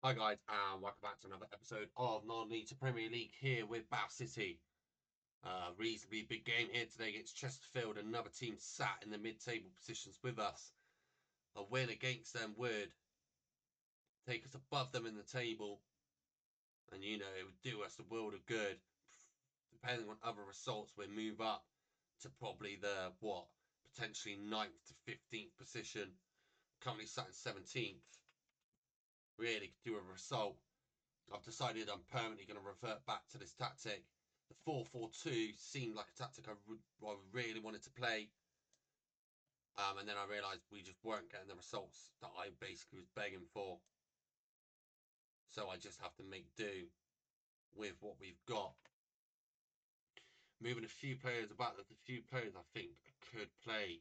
Hi guys, and welcome back to another episode of Non-League to Premier League here with Bath City. Reasonably big game here today against Chesterfield, another team sat in the mid-table positions with us. A win against them would take us above them in the table, and it would do us a world of good. Depending on other results, we'll move up to probably the potentially 9th to 15th position. Currently sat in 17th. Really could do a result. I've decided I'm permanently going to revert back to this tactic. The 4-4-2 seemed like a tactic I really wanted to play. And then I realised we just weren't getting the results that I basically was begging for. So I just have to make do with what we've got. Moving a few players about, there's a few players I think could play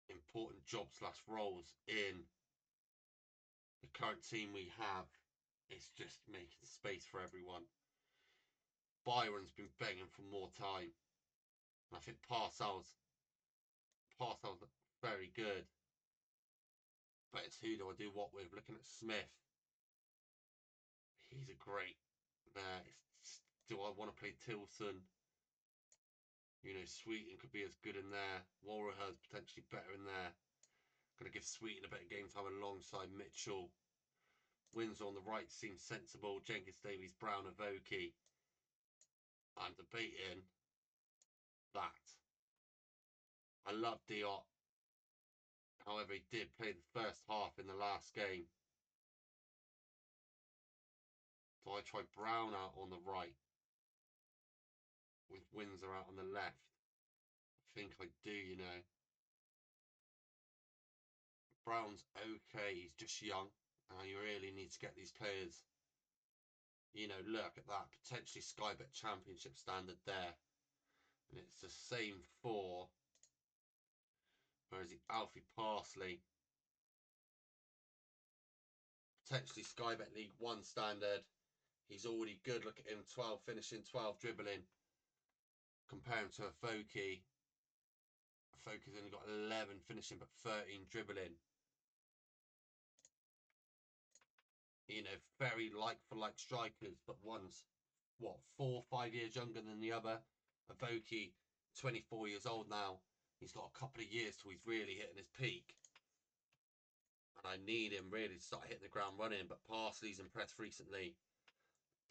important job/roles in the current team we have. It's just making space for everyone. Byron's been begging for more time. I think Parcells very good. But it's who do I do what with? Looking at Smith. He's a great. Do I want to play Tilson? Sweeten could be as good in there. Walraher's potentially better in there. Going to give Sweeten a bit of game time alongside Mitchell. Windsor on the right seems sensible. Jenkins, Davies, Brown, Avoki. I'm debating that. I love Diop. However, he did play the first half in the last game. Do I try Brown out on the right with Windsor out on the left? I think I do. Brown's okay. He's just young. You really need to get these players, look at that. Potentially Sky Bet Championship standard there. And it's the same for, where is he? Alfie Parsley. Potentially Sky Bet League 1 standard. He's already good. Look at him. 12 finishing, 12 dribbling. Compare him to a Foki. Foki's only got 11 finishing but 13 dribbling. Very like for like strikers, but one's 4 or 5 years younger than the other. Avoki, 24 years old now. He's got a couple of years till he's really hitting his peak. And I need him really to start hitting the ground running. But Parsley's impressed recently.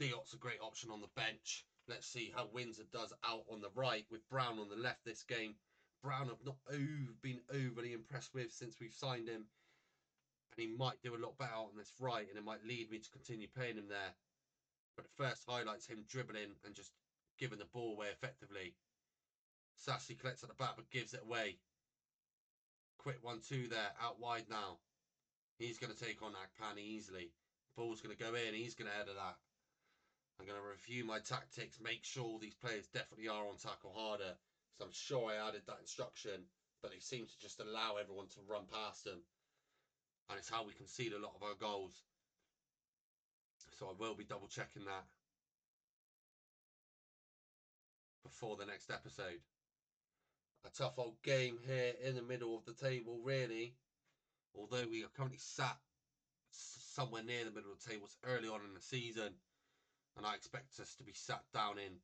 Diop's a great option on the bench. Let's see how Windsor does out on the right with Brown on the left this game. Brown I've not been overly impressed with since we've signed him. And he might do a lot better on this right, and it might lead me to continue playing him there. But it first highlights him dribbling and just giving the ball away effectively. Sassy collects at the back but gives it away. Quick 1-2 there, out wide now. He's going to take on Akpan easily. Ball's going to go in, he's going to head of that. I'm going to review my tactics, make sure these players definitely are on tackle harder. Because I'm sure I added that instruction, but they seem to just allow everyone to run past them. And it's how we concede a lot of our goals. So I will be double checking that before the next episode. A tough old game here in the middle of the table, really. Although we are currently sat somewhere near the middle of the table, it's early on in the season, and I expect us to be sat down in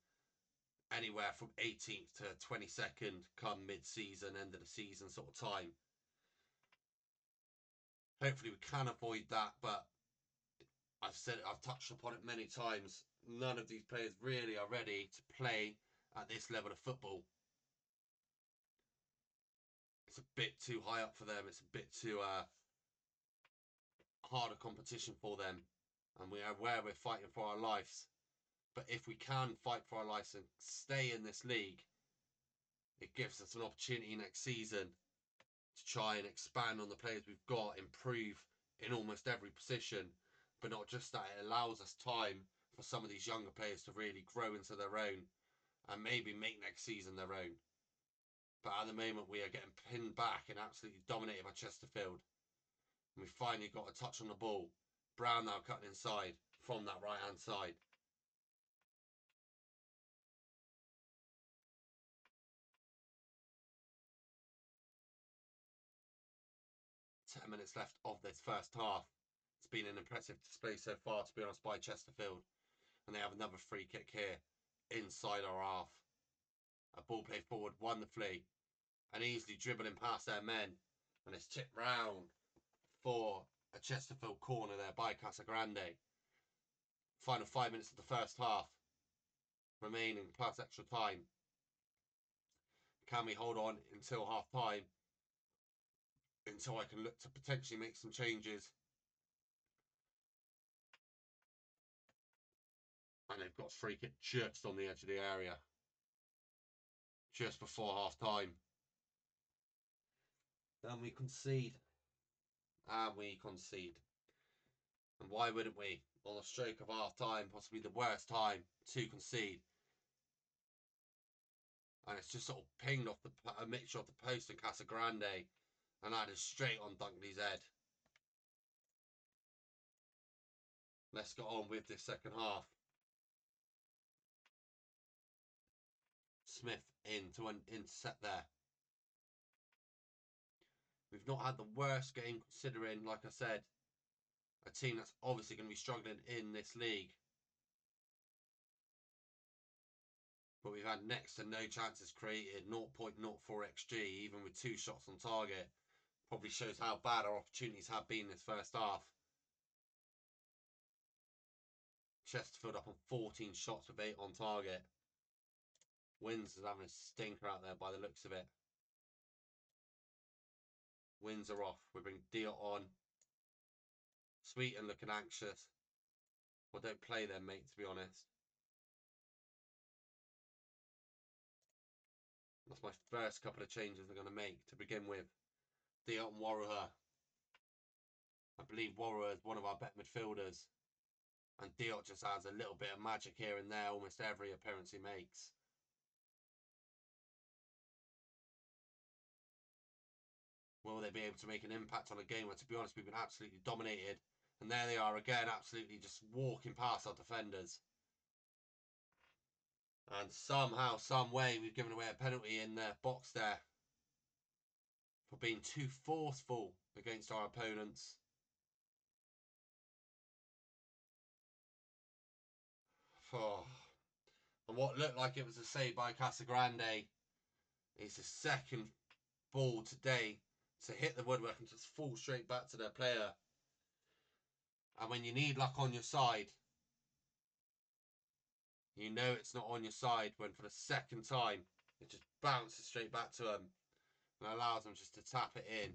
anywhere from 18th to 22nd come mid-season, end of the season sort of time. Hopefully we can avoid that, but I've touched upon it many times. None of these players really are ready to play at this level of football. It's a bit too high up for them. It's a bit too harder competition for them, and we are where we're fighting for our lives. But if we can fight for our lives and stay in this league, it gives us an opportunity next season to try and expand on the players we've got, improve in almost every position. But not just that, it allows us time for some of these younger players to really grow into their own and maybe make next season their own. But at the moment, we are getting pinned back and absolutely dominated by Chesterfield. And we finally got a touch on the ball. Brown now cutting inside from that right-hand side. 10 minutes left of this first half. It's been an impressive display so far, to be honest, by Chesterfield. And they have another free kick here inside our half. A ball played forward, wonderfully, and easily dribbling past their men. And it's tipped round for a Chesterfield corner there by Casagrande. Final 5 minutes of the first half remaining plus extra time. Can we hold on until half time? Until I can look to potentially make some changes. And they've got a free kick just on the edge of the area. Just before half time. And we concede. And we concede. And why wouldn't we? On the stroke of half time, possibly the worst time to concede. And it's just sort of pinged off a mixture of the post and Casagrande. And that is straight on Dunkley's head. Let's get on with this second half. Smith in to intercept there. We've not had the worst game considering, like I said, a team that's obviously going to be struggling in this league. But we've had next to no chances created, 0.04 XG, even with 2 shots on target. Probably shows how bad our opportunities have been this first half. Chesterfield up on 14 shots with 8 on target. Wins is having a stinker out there by the looks of it. Wins are off. We bring Diot on. Sweeten looking anxious. Well, don't play them, mate, to be honest. That's my first couple of changes I'm going to make to begin with. Diot and Warruher. I believe Warruher is one of our better midfielders. And Diot just adds a little bit of magic here and there almost every appearance he makes. Will they be able to make an impact on a game where, to be honest, we've been absolutely dominated? And there they are again, absolutely just walking past our defenders. And somehow, some way, we've given away a penalty in the box there for being too forceful against our opponents. Oh. And what looked like it was a save by Casagrande is the second ball today to hit the woodwork and just fall straight back to their player. And when you need luck on your side, you know it's not on your side when for the second time it just bounces straight back to them and allows them just to tap it in.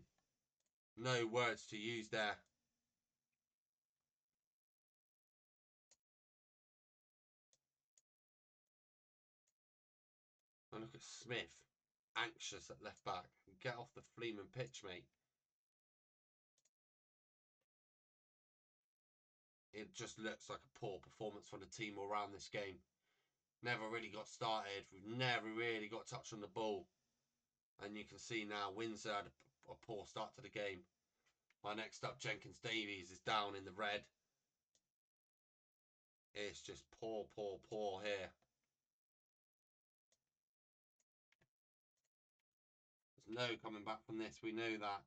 No words to use there. And look at Smith, anxious at left back. Get off the Fleeman pitch, mate. It just looks like a poor performance from the team all around this game. Never really got started. We've never really got touch on the ball. And you can see now Windsor had a poor start to the game. My next up, Jenkins Davies, is down in the red. It's just poor, poor, poor here. There's no coming back from this. We know that.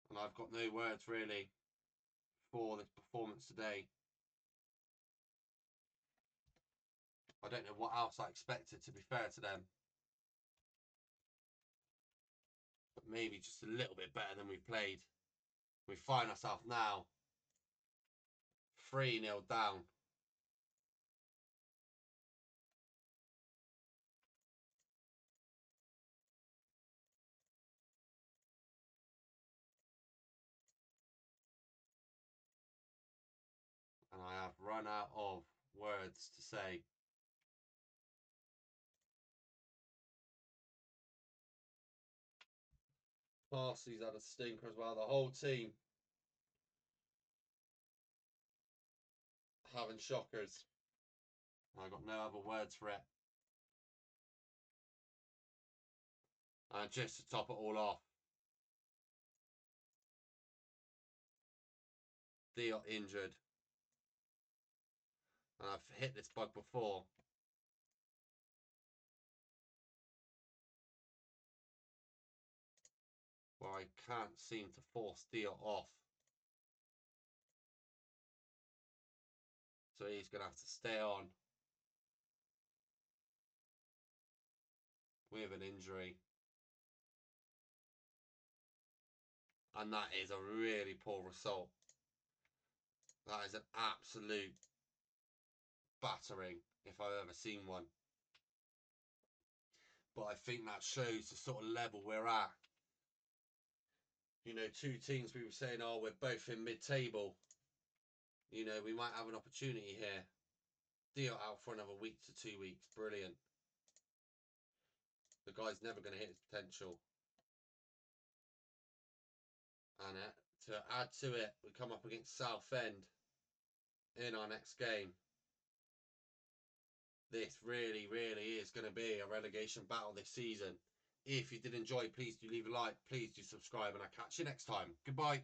And I've got no words really for this performance today. I don't know what else I expected, to be fair to them. But maybe just a little bit better than we played. We find ourselves now 3-0 down. And I have run out of words to say. Parsley's had a stinker as well. The whole team having shockers. I got no other words for it. And just to top it all off, Diot injured. And I've hit this bug before. Where I can't seem to force Dio off. So he's going to have to stay on with an injury. And that is a really poor result. That is an absolute battering, if I've ever seen one. But I think that shows the sort of level we're at. You know, two teams we were saying, oh, we're both in mid-table. You know, we might have an opportunity here. Dio out for another week to 2 weeks. Brilliant. The guy's never going to hit his potential. And to add to it, we come up against Southend in our next game. This really, really is going to be a relegation battle this season. If you did enjoy, please do leave a like. Please do subscribe. And I'll catch you next time. Goodbye.